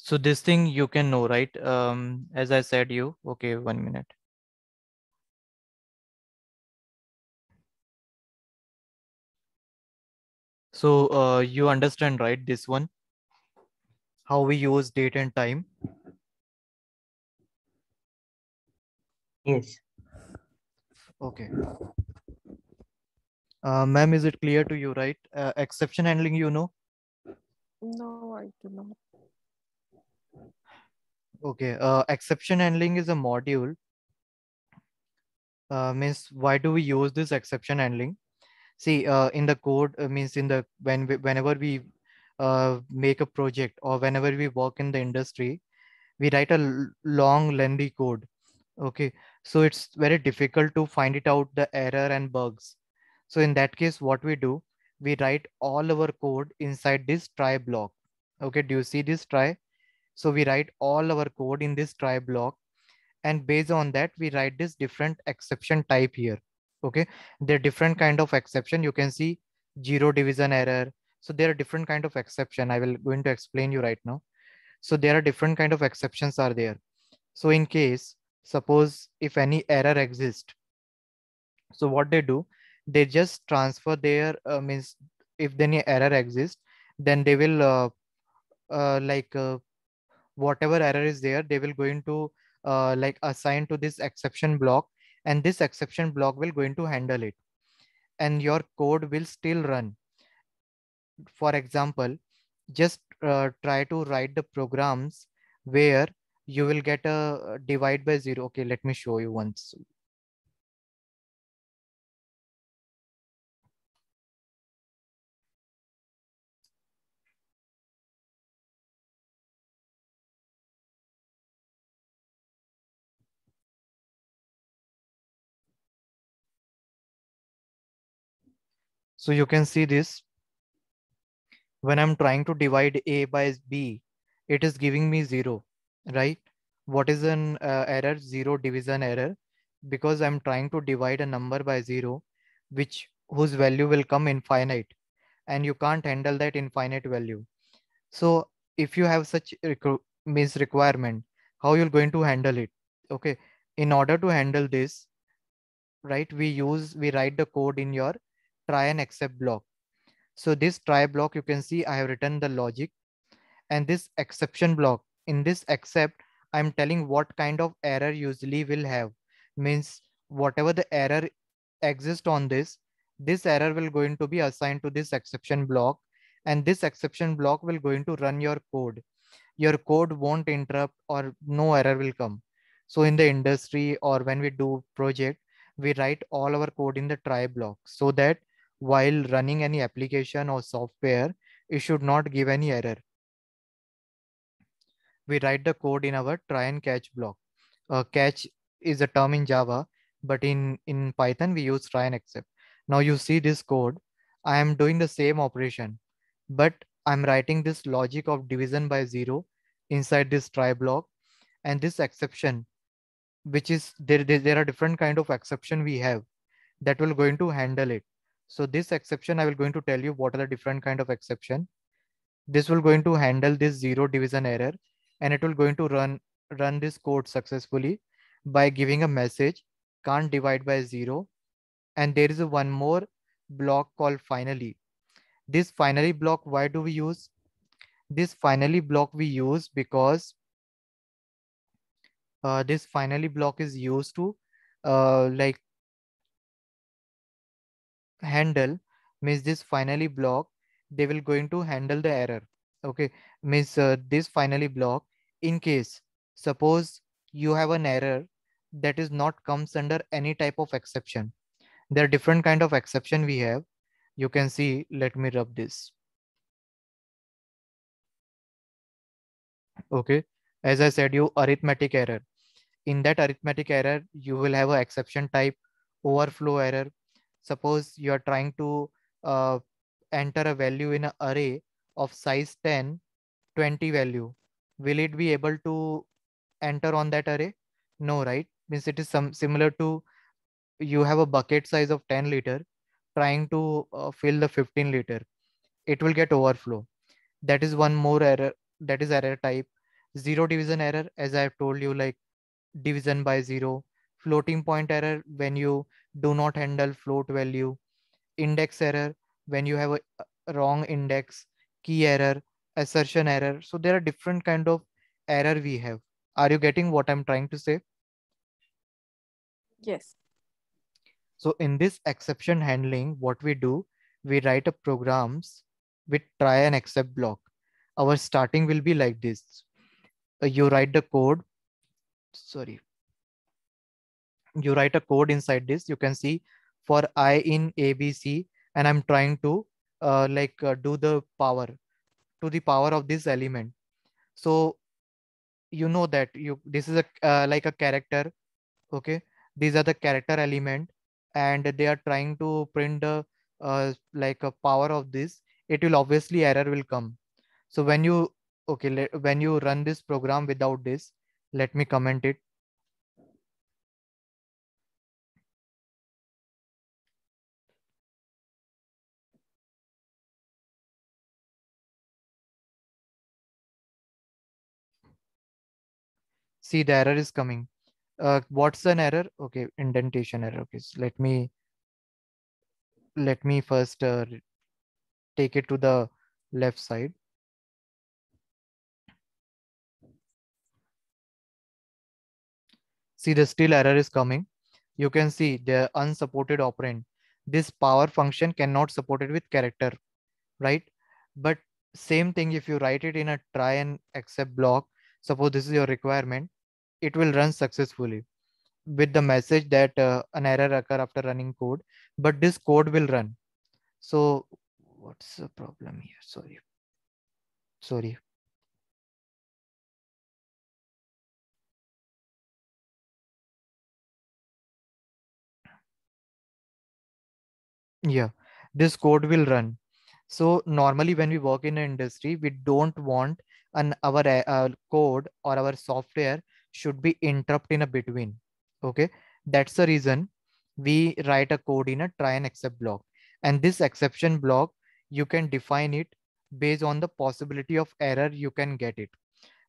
So this thing you can know, right? As I said you, okay, 1 minute. So you understand, right? This one, how we use date and time. Yes. Okay. Ma'am, is it clear to you, right? Exception handling, you know? No, I do not. Okay. Exception handling is a module. Means why do we use this exception handling? See, in the code means in the whenever we make a project or whenever we work in the industry, we write a long lengthy code. Okay, so it's very difficult to find it out the error and bugs. So in that case, what we do, we write all our code inside this try block. Okay, do you see this try? So we write all our code in this try block, and based on that we write this different exception type here. Okay, there are different kind of exception. You can see zero division error. So there are different kind of exception. I will going to explain you right now. So there are different kind of exceptions are there. So in case, suppose if any error exists, so what they do, they just transfer their means if any error exists, then they will like whatever error is there, they will going to like assign to this exception block, and this exception block will going to handle it, and your code will still run. For example, just try to write the programs where you will get a divide by zero. Okay, let me show you once. So you can see this, when I'm trying to divide a by b, it is giving me zero, right? What is an error? Zero division error, because I'm trying to divide a number by zero, which whose value will come infinite, and you can't handle that infinite value. So if you have such means requirement, how you're going to handle it? Okay, in order to handle this, right, we write the code in your try and except block. So this try block, you can see I have written the logic, and this exception block, in this except, I'm telling what kind of error usually will have. Means whatever the error exists on this error will going to be assigned to this exception block, and this exception block will going to run your code. Your code won't interrupt or no error will come. So in the industry or when we do project, we write all our code in the try block, so that while running any application or software, it should not give any error. We write the code in our try and catch block. Catch is a term in Java, but in Python we use try and except. Now you see this code. I am doing the same operation, but I'm writing this logic of division by zero inside this try block, and this exception, which is there are different kind of exception we have that will going to handle it. So this exception I will going to tell you what are the different kind of exception. This will going to handle this zero division error, and it will going to run this code successfully by giving a message can't divide by zero. And there is a one more block called finally. This finally block, why do we use this finally block? We use because this finally block is used to like handle, means this finally block, they will going to handle the error. Okay, means this finally block, in case suppose you have an error that is not comes under any type of exception. There are different kind of exception we have. You can see, let me rub this. Okay, as I said you, arithmetic error. In that arithmetic error you will have a exception type overflow error. Suppose you are trying to uh, enter a value in an array of size 10, 20 value. Will it be able to enter on that array? No, right? Means it is some similar to, you have a bucket size of 10 liter trying to fill the 15 liter. It will get overflow. That is one more error. That is error type. Zero division error, as I have told you, like division by zero. Floating point error, when you do not handle float value. Index error, when you have a wrong index. Key error, assertion error. So there are different kind of error we have. Are you getting what I'm trying to say? Yes. So in this exception handling, what we do, we write a programs with try and except block. Our starting will be like this. You write the code. Sorry, you write a code inside this. You can see for I in ABC, and I'm trying to do the power to the power of this element. So you know that you this is a like a character. Okay, these are the character element, and they are trying to print the like a power of this. It will obviously error will come. So when you when you run this program without this, let me comment it. See, the error is coming. What's an error? Okay, indentation error. Okay, so let me first take it to the left side. See, the still error is coming. You can see the unsupported operand. This power function cannot support it with character, right? But same thing, if you write it in a try and accept block, suppose this is your requirement, it will run successfully with the message that an error occur after running code, but this code will run. So what's the problem here? Sorry. Yeah, this code will run. So normally when we work in an industry, we don't want our code or our software should be interrupt in a between. Okay, that's the reason we write a code in a try and accept block. And this exception block, you can define it based on the possibility of error you can get it.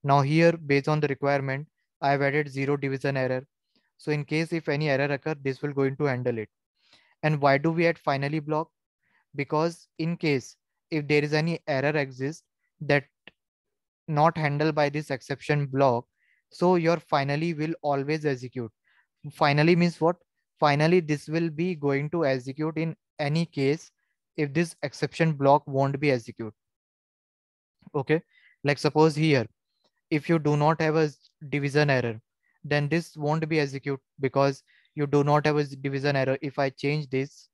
Now here, based on the requirement, I've added zero division error. So in case if any error occur, this will going to handle it. And why do we add finally block? Because in case if there is any error exists that not handled by this exception block, so your finally will always execute. Finally means what? Finally this will be going to execute in any case if this exception block won't be execute. Okay, like suppose here, if you do not have a division error, then this won't be execute because you do not have a division error. If I change this,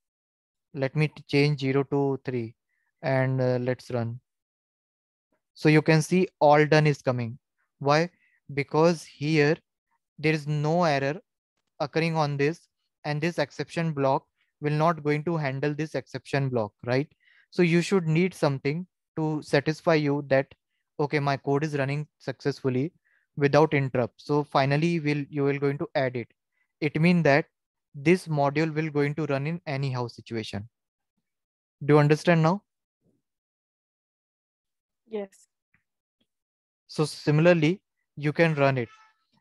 let me change 0 to 3, and let's run. So you can see all done is coming. Why? Because here there is no error occurring on this, and this exception block will not going to handle this exception block, right? So you should need something to satisfy you that okay, my code is running successfully without interrupt. So finally you will going to add it. It means that this module will going to run in anyhow situation. Do you understand now? Yes. So similarly, you can run it.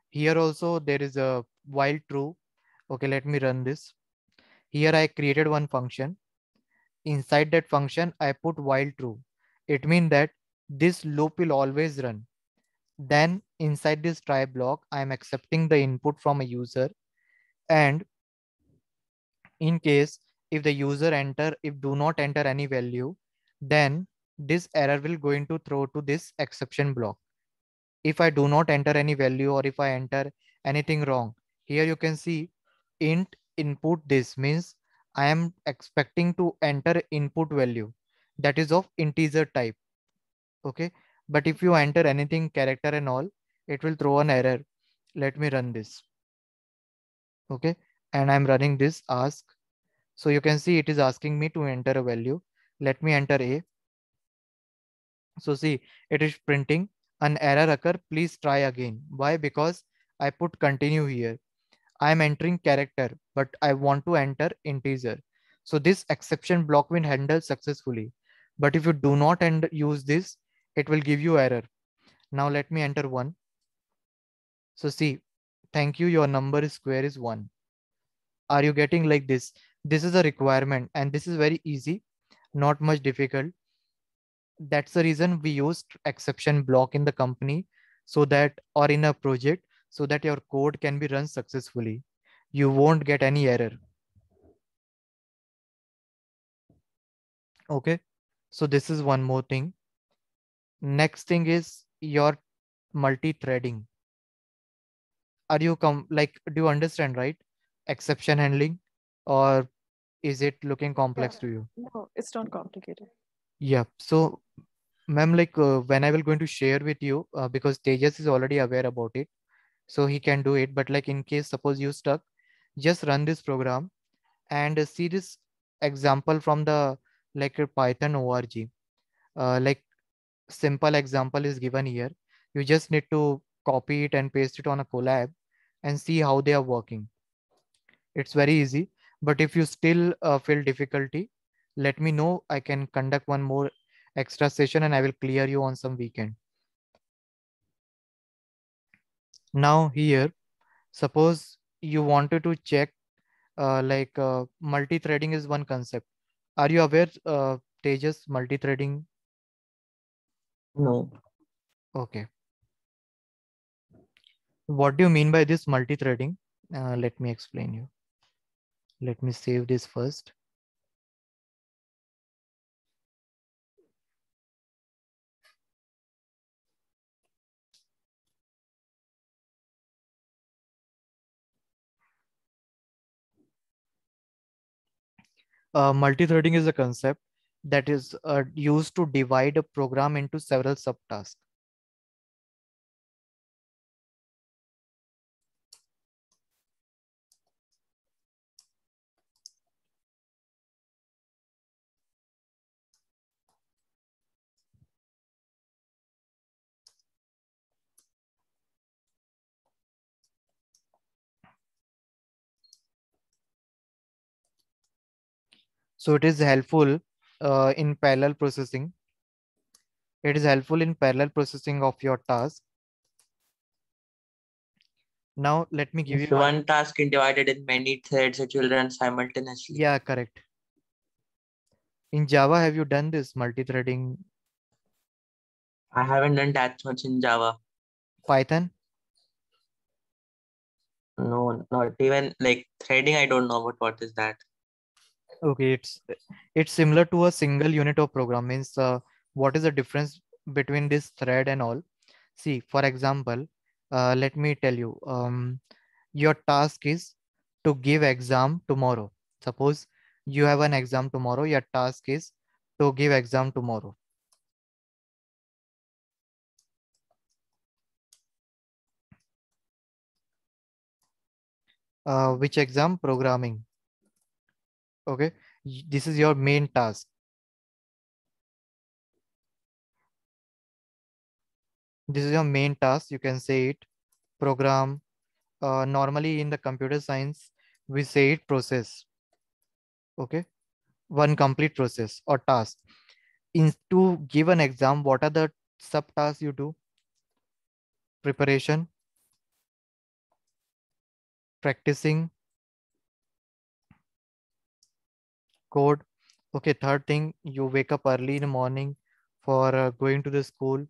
Here also there is a while true. Okay, let me run this. Here I created one function. Inside that function, I put while true. It means that this loop will always run. Then inside this try block, I am accepting the input from a user. And in case if the user if do not enter any value, then this error will going to throw to this exception block. If I do not enter any value or if I enter anything wrong, here you can see int input. This means I am expecting to enter input value that is of integer type. Okay. But if you enter anything character and all, it will throw an error. Let me run this. Okay. And I'm running this ask. So you can see it is asking me to enter a value. Let me enter A. So see, it is printing an error occur. Please try again. Why? Because I put continue here. I am entering character, but I want to enter integer. So this exception block will handle successfully. But if you do not use this, it will give you error. Now let me enter 1. So see, thank you, your number is square is 1. Are you getting like this? This is a requirement and this is very easy, not much difficult. That's the reason we used exception block in the company, so that, or in a project, so that your code can be run successfully. You won't get any error. Okay. So this is one more thing. Next thing is your multi-threading. Are you do you understand, right? Exception handling, or is it looking Yeah. complex to you? No, it's not complicated. Yeah. So ma'am, when I will going to share with you, because Tejas is already aware about it, so he can do it. But like in case suppose you stuck, just run this program and see this example from the Python org. Like simple example is given here. You just need to copy it and paste it on a Colab and see how they are working. It's very easy. But if you still feel difficulty, let me know. I can conduct one more extra session and I will clear you on some weekend. Now here, suppose you wanted to check multi-threading is one concept. Are you aware, Tejas, multi-threading? No. Okay. What do you mean by this multi-threading? Let me explain you. Let me save this first. Multi-threading is a concept that is used to divide a program into several subtasks. So it is helpful in parallel processing. It is helpful in parallel processing of your task. Now let me give If you one task is divided in many threads, it will run simultaneously. Yeah, correct. In Java, have you done this multi-threading? I haven't done that much in Java. Python? No, not even like threading. I don't know about what is that. Okay, it's similar to a single unit of program. Means what is the difference between this thread and all? See, for example, let me tell you. Your task is to give exam tomorrow. Suppose you have an exam tomorrow. Your task is to give exam tomorrow. Which exam? Programming. Okay, this is your main task. This is your main task. You can say it. Program. Normally in the computer science, we say it process. Okay, one complete process or task. In to give an exam, what are the subtasks you do? Preparation, practicing, code. Okay, third thing, you wake up early in the morning for going to the school.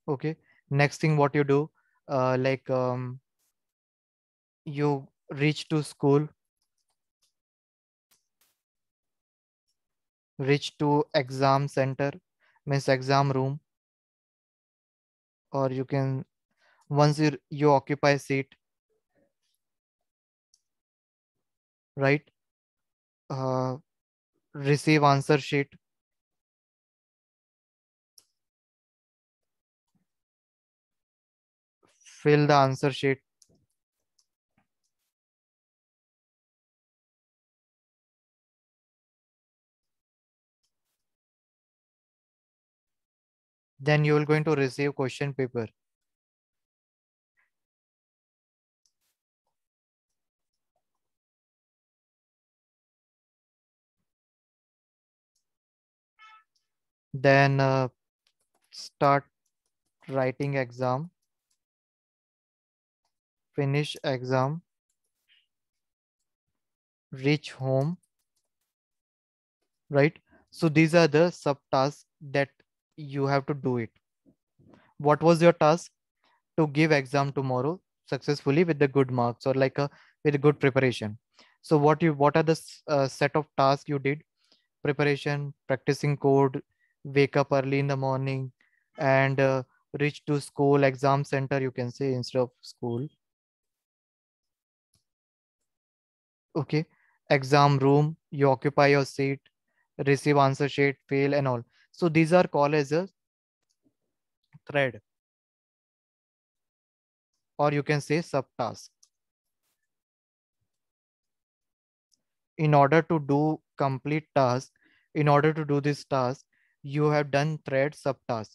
Okay, next thing what you do, you reach to school, reach to exam center, means exam room, or you can once you occupy seat, right? Uh, receive answer sheet, fill the answer sheet. Then you will going to receive question paper. Then start writing exam, finish exam, reach home, right? So these are the subtasks that you have to do it. What was your task? To give exam tomorrow successfully with the good marks, or like a with good preparation. So what are the set of tasks you did? Preparation, practicing code, wake up early in the morning, and reach to school, exam center, you can say instead of school. Okay, exam room, you occupy your seat, receive answer sheet, fail and all. So these are called as a thread, or you can say subtask. In order to do complete task, in order to do this task, you have done thread subtask.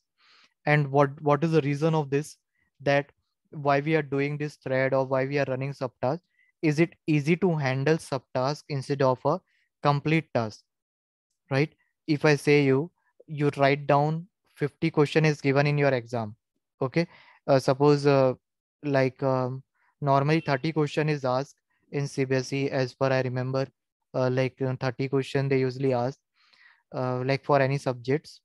And what is the reason of this? That why we are doing this thread, or why we are running subtask? Is it easy to handle subtask instead of a complete task, right? If I say you write down 50 question is given in your exam. Okay, suppose like normally 30 question is asked in CBSE, as per I remember. 30 question they usually ask, like for any subjects,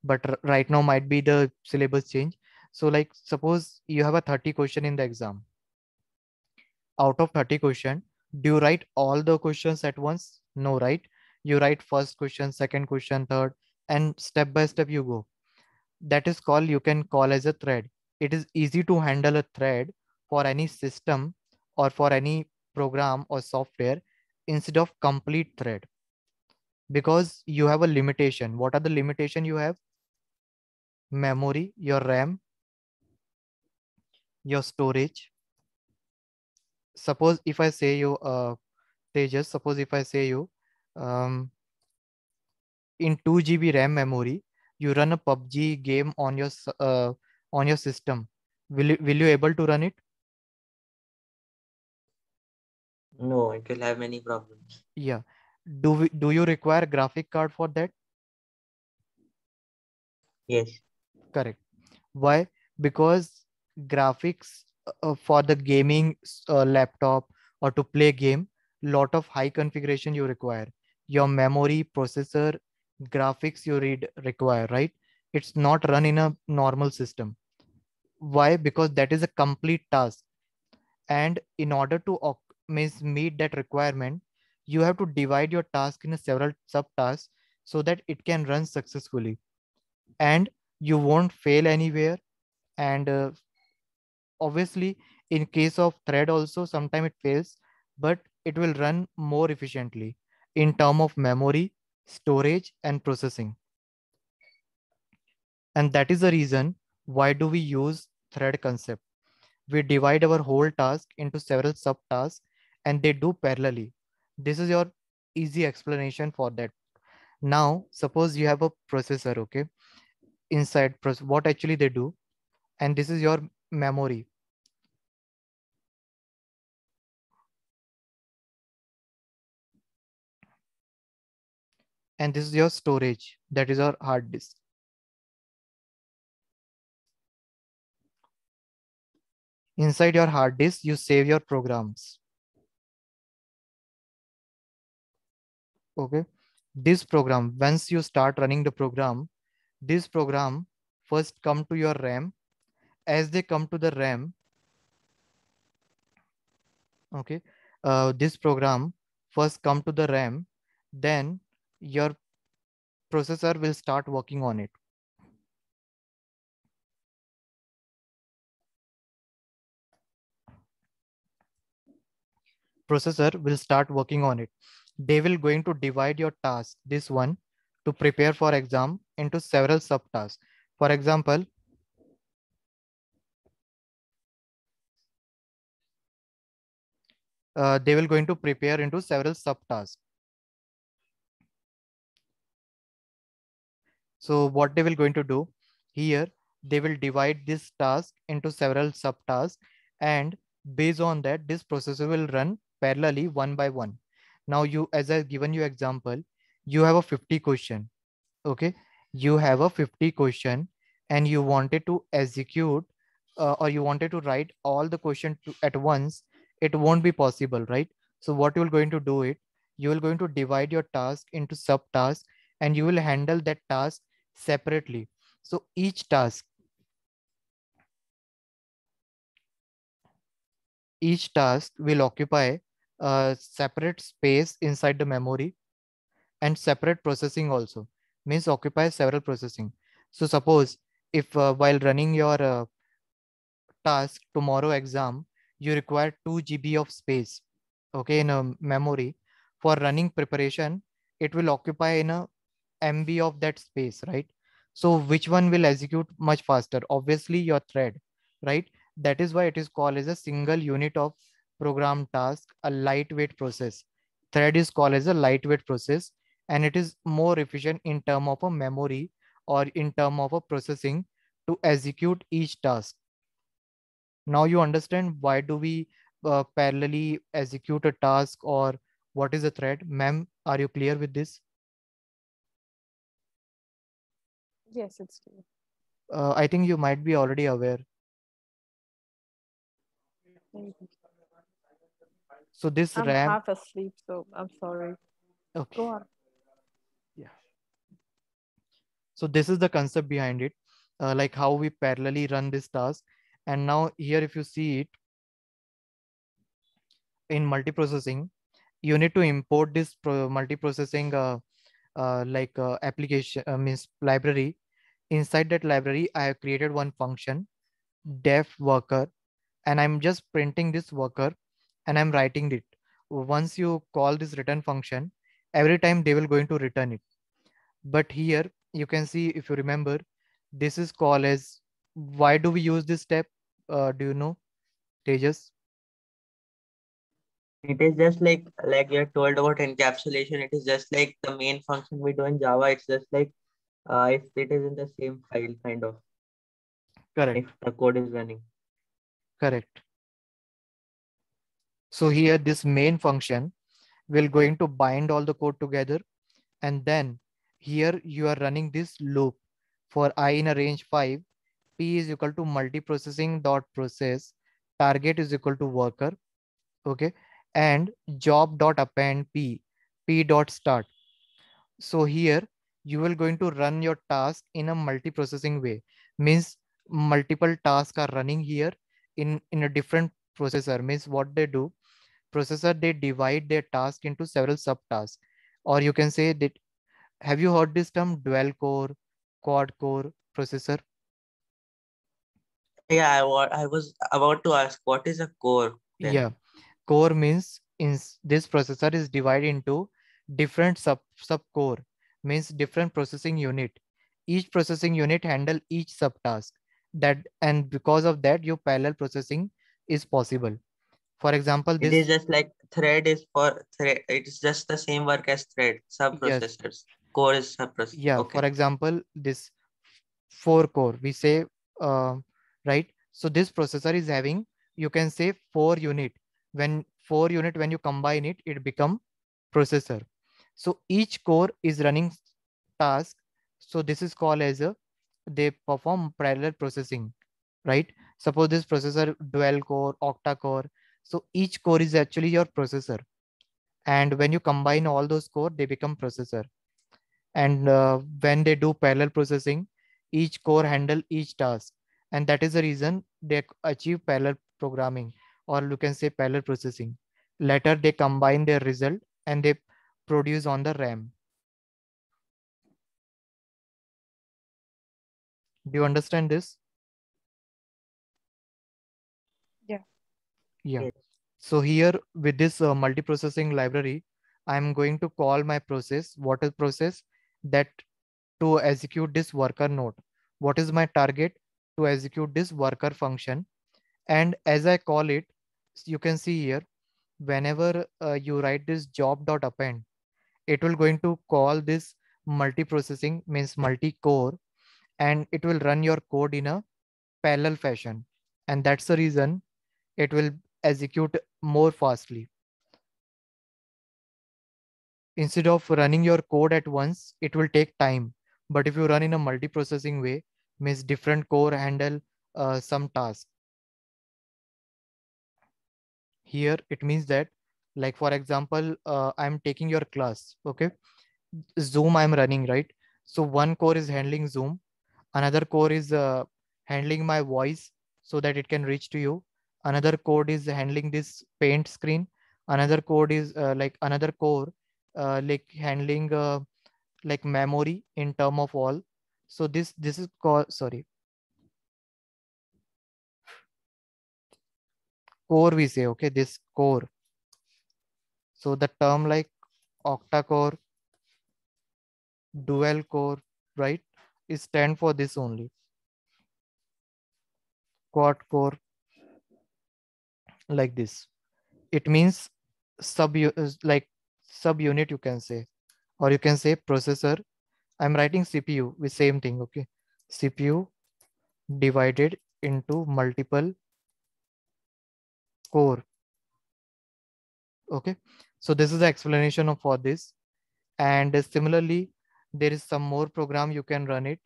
but right now might be the syllabus change. So like suppose you have a 30 question in the exam. Out of 30 question, do you write all the questions at once? No, right? You write first question, second question, third, and step by step you go. That is called, you can call as a thread. It is easy to handle a thread for any system or for any program or software instead of complete thread, because you have a limitation. What are the limitation you have? Memory, your RAM, your storage. Suppose if I say you, Tejas, suppose if I say you, um, in 2 GB RAM memory, you run a PUBG game on your system. Will you able to run it? No, it will have many problems. Yeah. Do you require graphic card for that? Yes. Correct. Why? Because graphics for the gaming laptop or to play game, lot of high configuration you require. Your memory, processor, graphics you require, right? It's not run in a normal system. Why? Because that is a complete task, and in order to meet that requirement, you have to divide your task in a several subtasks so that it can run successfully, and you won't fail anywhere. And obviously in case of thread also sometime it fails, but it will run more efficiently in term of memory, storage and processing. And that is the reason why do we use thread concept. We divide our whole task into several subtasks and they do parallelly. This is your easy explanation for that. Now suppose you have a processor, okay? Inside what actually they do, and this is your memory. And this is your storage, that is our hard disk. Inside your hard disk, you save your programs. Okay. This program, once you start running the program, this program first come to your RAM. As they come to the RAM, okay, this program first come to the RAM, then your processor will start working on it. Processor will start working on it. They will going to divide your task, this one, to prepare for exam into several subtasks. For example, they will going to prepare into several subtasks. So what they will going to do here, they will divide this task into several subtasks, and based on that, this processor will run parallelly one by one. Now you, as I've given you example, you have a 50 question. Okay. You have a 50 question and you wanted to execute or you wanted to write all the question at once, it won't be possible, right? So what you're going to do it, you will going to divide your task into subtasks, and you will handle that task separately. So each task will occupy a separate space inside the memory, and separate processing also, means occupy several processing. So suppose if while running your task tomorrow exam, you require 2 GB of space, okay, in a memory. For running preparation, it will occupy in a MB of that space, right? So which one will execute much faster? Obviously your thread, right? That is why it is called as a single unit of program task, a lightweight process. Thread is called as a lightweight process, and it is more efficient in term of a memory or in term of a processing to execute each task. Now you understand why do we parallelly execute a task, or what is a thread? Ma'am, are you clear with this? Yes, it's clear. I think you might be already aware. Maybe. So this I'm RAM, half asleep, so I'm sorry. okay, Go on. yeah. So this is the concept behind it, like how we parallelly run this task. And now here, if you see it in multiprocessing, you need to import this multiprocessing application means library. Inside that library, I have created one function, def worker, and I'm just printing this worker and I'm writing it. Once you call this return function, every time they will going to return it. But here you can see, if you remember, this is called as, why do we use this step? Do you know, Tejas? It is just like you told about encapsulation. It is just like the main function we do in Java. It's just like if it is in the same file, kind of, if Correct, the code is running. correct. So here this main function will going to bind all the code together, and then here you are running this loop for I in a range 5. P is equal to multiprocessing dot process, target is equal to worker, okay, and job dot append p dot start. So here you will going to run your task in a multiprocessing way, means multiple tasks are running here in a different processor. Means what they do, processor, they divide their task into several subtasks, or you can say that, have you heard this term dual core, quad core processor? Yeah, I was about to ask, what is a core then? Yeah, core means this processor is divided into different sub core, means different processing unit. Each processing unit handle each subtask, that, and because of that your parallel processing is possible. For example, It is this, just like thread is for thread. It's just the same work as thread, yes, sub-processors. Core is sub-processor. yeah, Okay. for example, this 4 core we say, uh, right? So this processor is having, you can say, 4 unit. When 4 unit, when you combine it, it become processor. So each core is running task. So this is called as a, they perform parallel processing, right? Suppose this processor dual core, octa core. So each core is actually your processor, and when you combine all those core, they become processor. And when they do parallel processing, each core handle each task, and that is the reason they achieve parallel programming, or you can say parallel processing. Later they combine their result and they produce on the RAM. Do you understand this? Yeah. Yeah. Yes. So here with this multiprocessing library, I'm going to call my process. What is process? That to execute this worker node. What is my target? To execute this worker function. And as I call it, you can see here, whenever you write this job.append, it will going to call this multiprocessing, means multi-core, and it will run your code in a parallel fashion. And that's the reason it will execute more fastly. Instead of running your code at once, it will take time. But if you run in a multiprocessing way, means different core handle some task. Here it means that, like for example, I'm taking your class, okay? Zoom I'm running, right? So one core is handling Zoom, another core is handling my voice so that it can reach to you, another code is handling this paint screen, another code is like another core like handling like memory in term of all. So this is called, sorry, core we say, okay, this core. So the term like octa core, dual core, right, is stand for this only. Quad core, like this. It means like subunit you can say, or you can say processor. I'm writing CPU with same thing, okay? CPU divided into multiple core, okay? So this is the explanation of for this. And similarly, there is some more program you can run it.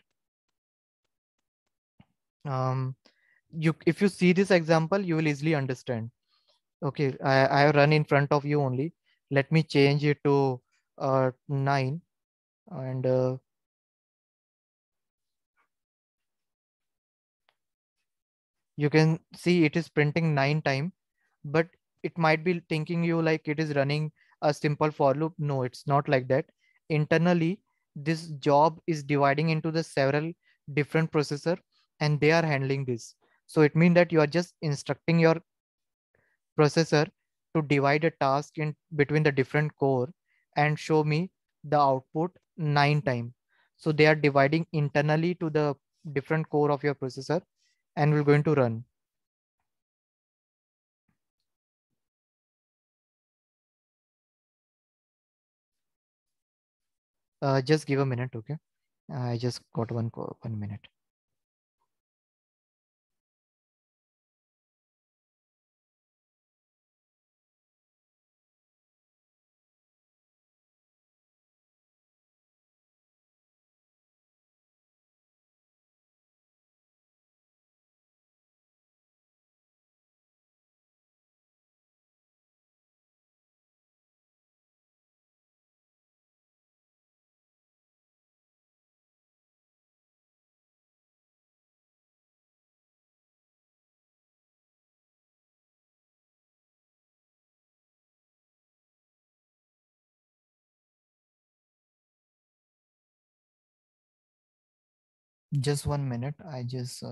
You if you see this example, you will easily understand. Okay, I have run in front of you only. Let me change it to 9, and you can see it is printing 9 time, but it might be thinking you like it is running a simple for loop. No, it's not like that. Internally, this job is dividing into the several different processor, and they are handling this. So it means that you are just instructing your processor to divide a task in between the different core and show me the output 9 time. So they are dividing internally to the different core of your processor, and we're going to run. Just give a minute, okay? I just got 1 minute. Just 1 minute. I just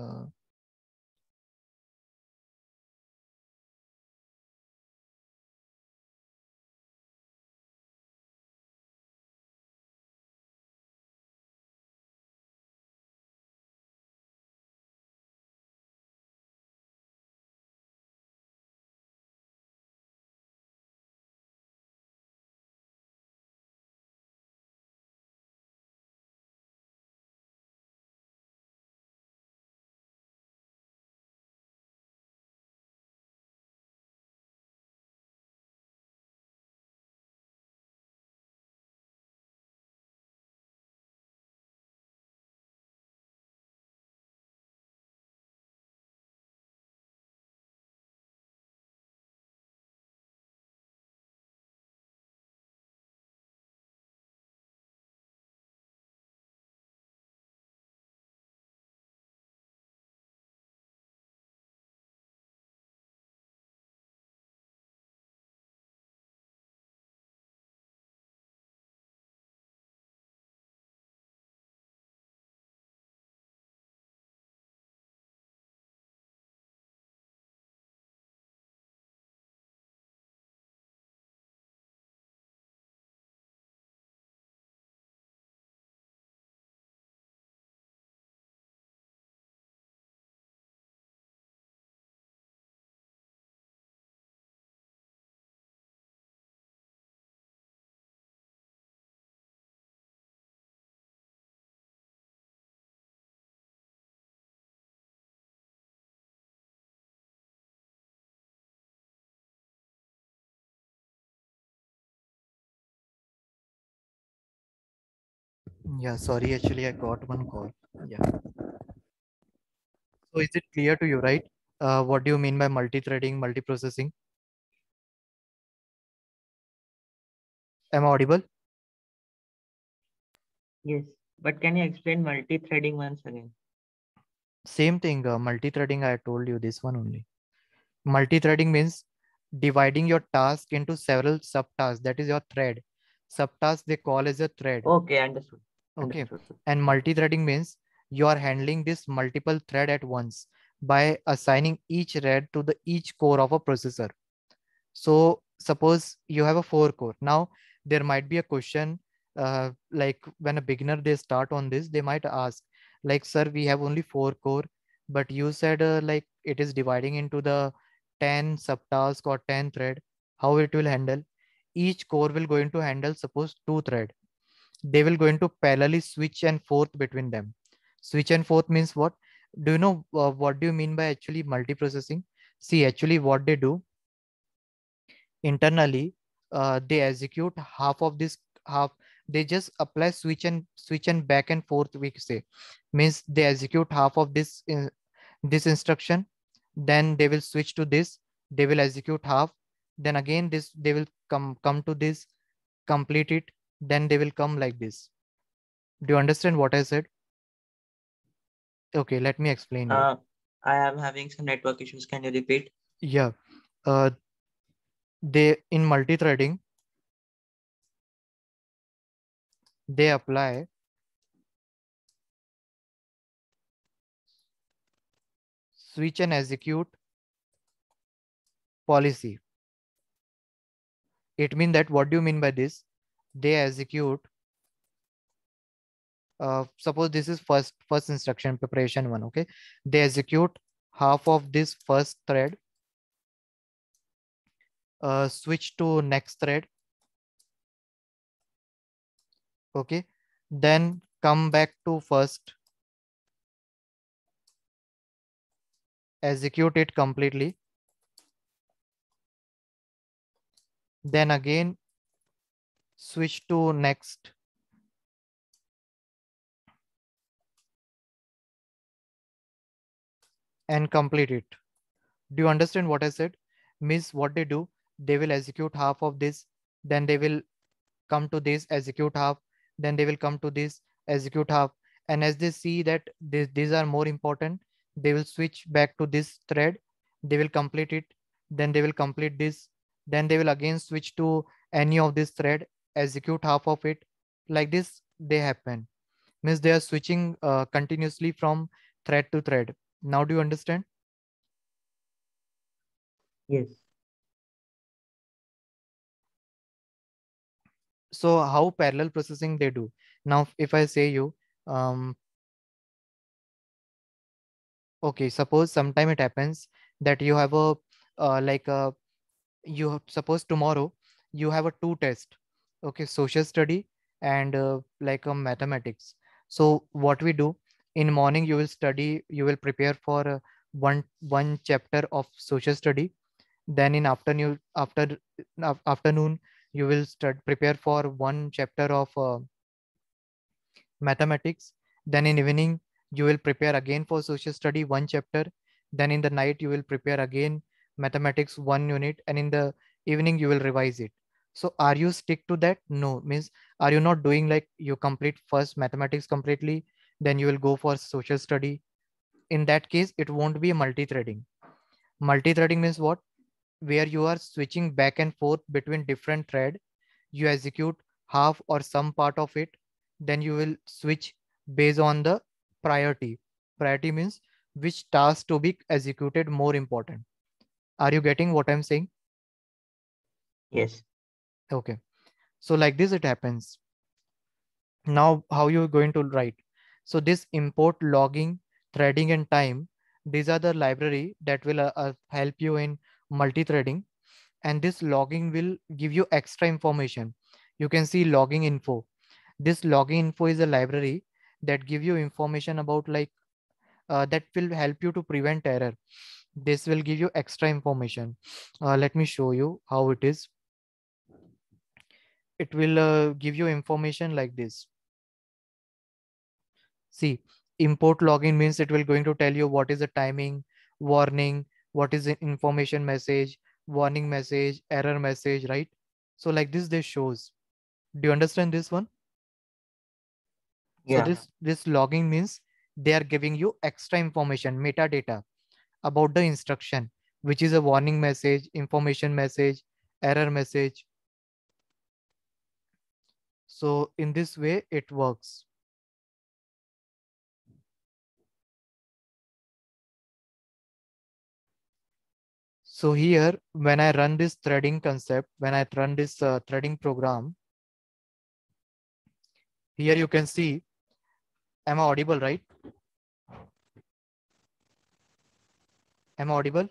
yeah, sorry, actually I got one call. Yeah. So is it clear to you, right? What do you mean by multi-threading, multi-processing? Am I audible? Yes, but can you explain multi-threading once again? Same thing, multi-threading, I told you this one only. Multi-threading means dividing your task into several subtasks. That is your thread. Subtask they call as a thread. Okay, understood. Okay. Understood. And multi-threading means you are handling this multiple thread at once by assigning each thread to the each core of a processor. So suppose you have a 4 core. Now there might be a question, like when a beginner they start on this, they might ask, like, sir, we have only 4 core, but you said like it is dividing into the 10 subtask or 10 thread. How it will handle? Each core will going to handle suppose 2 thread. They will going to parallelly switch and forth between them. Switch and forth means what? Do you know what do you mean by actually multiprocessing? See, actually what they do internally, they execute half of this half. They just apply switch and back and forth, we say. Means they execute half of this instruction, then they will switch to this, they will execute half, then again this they will come to this, complete it, then they will come like this. Do you understand what I said? Okay, let me explain you. I am having some network issues. Can you repeat? Yeah, uh, they in multi-threading they apply switch and execute policy. It means that what do you mean by this? They execute. Suppose this is first instruction preparation one. Okay, they execute half of this first thread. Switch to next thread. Okay, then come back to first, execute it completely. Then again switch to next, and complete it. Do you understand what I said? Means what they do, they will execute half of this, then they will come to this, execute half, then they will come to this, execute half. And as they see that these are more important, they will switch back to this thread, they will complete it, then they will complete this, then they will again switch to any of this thread, execute half of it. Like this, they happen. Means they are switching continuously from thread to thread. Now, do you understand? Yes. So how parallel processing they do? Now, if I say you, um, okay, suppose sometime it happens that you have a like a suppose tomorrow you have a two test, okay, social study and like a mathematics. So what we do, in morning you will study, you will prepare for one chapter of social study. Then in afternoon you will prepare for one chapter of mathematics. Then in evening, you will prepare again for social study one chapter. Then in the night, you will prepare again mathematics one unit, and in the evening, you will revise it. So are you stick to that? No, means are you not doing like you complete first mathematics completely, then you will go for social study? In that case, it won't be a multi-threading. Multi-threading means what? Where you are switching back and forth between different thread, you execute half or some part of it, then you will switch based on the priority. Priority means which task to be executed more important. Are you getting what I'm saying? Yes. Okay, so like this it happens. Now how you going to write? So this import, logging, threading and time, these are the library that will help you in multi-threading. And this logging will give you extra information. You can see logging info. This logging info is a library that give you information about like that will help you to prevent error. This will give you extra information. Let me show you how it is. It will give you information like this. See, Import login means it will going to tell you what is the timing, warning, what is the information message, warning message, error message, right? So like this shows. Do you understand this one? So Yeah. this logging means they are giving you extra information, metadata about the instruction, which is a warning message, information message, error message. So in this way it works. So here, when I run this threading concept, when I run this threading program, here you can see, am I audible, right? Am I audible?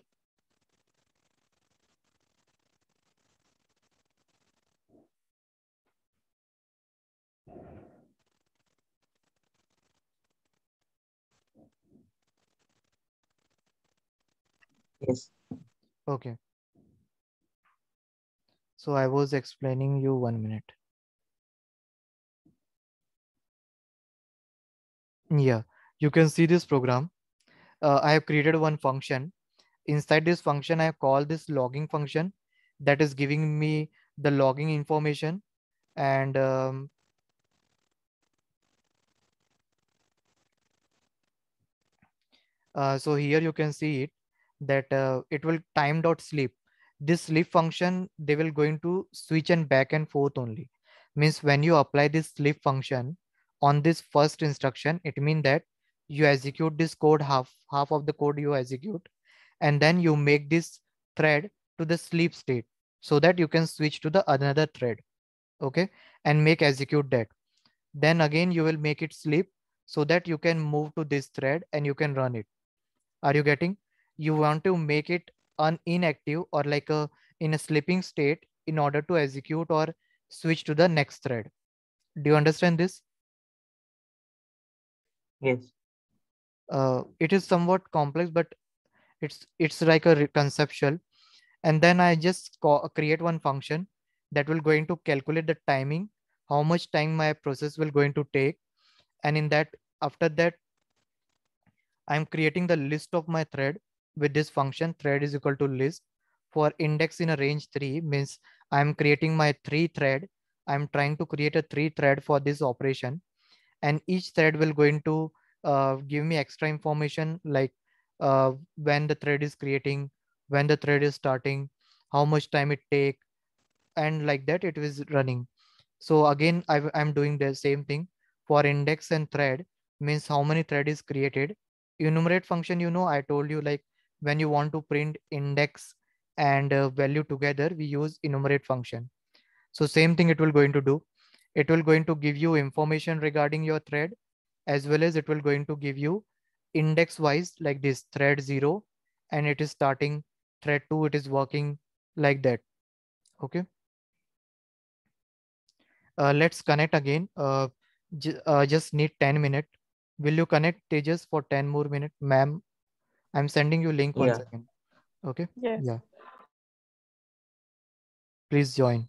Yes. Okay. So I was explaining you 1 minute. Yeah, you can see this program. I have created one function. Inside this function, I have called this logging function that is giving me the logging information. And so here you can see it that it will time dot sleep. This sleep function, they will going to switch and back and forth only. Means when you apply this sleep function on this first instruction, it means that you execute this code, half of the code you execute, and then you make this thread to the sleep state so that you can switch to the another thread. Okay, and make execute that. Then again you will make it sleep so that you can move to this thread and you can run it. Are you getting? You want to make it inactive or like a in a sleeping state in order to execute or switch to the next thread. Do you understand this? Yes. It is somewhat complex, but it's like a conceptual. And then I just create one function that will going to calculate the timing, how much time my process will going to take, and in that, after that, I'm creating the list of my thread with this function thread is equal to list. For index in a range 3 means I'm creating my 3 thread. I'm trying to create a 3 thread for this operation, and each thread will going to give me extra information like when the thread is creating, when the thread is starting, how much time it take, and like that it is running. So again, I'm doing the same thing for index and thread means how many thread is created. Enumerate function, I told you like when you want to print index and value together, we use enumerate function. So same thing it will going to do. It will going to give you information regarding your thread as well as it will going to give you index wise like this thread 0 and it is starting, thread 2 it is working like that. Okay. Let's connect again. Just need 10 minutes. Will you connect Tejas for 10 more minutes, ma'am? I'm sending you link once Yeah. again. Okay. Yes. Yeah. Please join.